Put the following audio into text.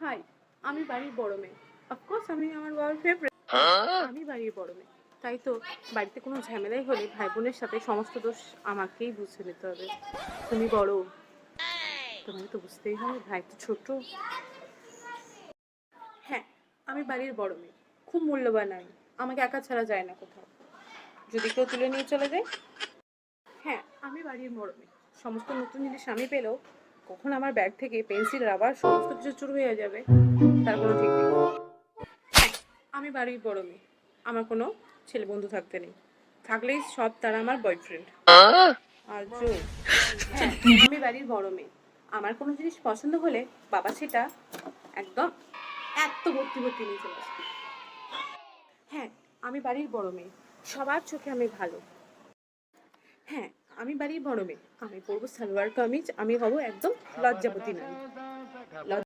High, আমি বাড়ির বড় মেয়ে। অফকোর্স আমি আমার বাবার ফেভারিট। আমি বাড়ির বড় মেয়ে, তাই তো বাড়িতে কোনো ঝামেলাই হলে ভাই বোনের সাথে সমস্ত দোষ আমাকেই বুঝে নিতে হবে। তুমি বড়, তোমাকে তো বুঝতেই হবে, ভাই তো ছোট। হ্যাঁ, আমি বাড়ির বড় মেয়ে, খুব মূল্যবান আমি। আমাকে একা ছাড়া যায় না কোথাও, যদি কেউ তুলে নিয়ে চলে যায়। হ্যাঁ, আমি বাড়ির বড় মেয়ে, সমস্ত নতুন জিনিস আমি পেলেও কখন আমার ব্যাগ থেকে পেন্সিল, রাবার সমস্ত কিছু চুরি হয়ে যাবে তার কোনো ঠিক নেই। হ্যাঁ, আমি বাড়ির বড় মেয়ে, আমার কোনো ছেলে বন্ধু থাকতে নেই, থাকলেই সব তারা আমার বয়ফ্রেন্ড। আর হ্যাঁ, আমি বাড়ির বড় মেয়ে, আমার কোনো জিনিস পছন্দ হলে বাবা সেটা একদম এত ভর্তি ভর্তি নিয়ে চলে আসে। হ্যাঁ, আমি বাড়ির বড় মেয়ে, সবার চোখে আমি ভালো। হ্যাঁ, আমি বাড়ির বড় মেয়ে, আমি পরবো সালোয়ার কামিজ, আমি হব একদম লজ্জাপতি নারী।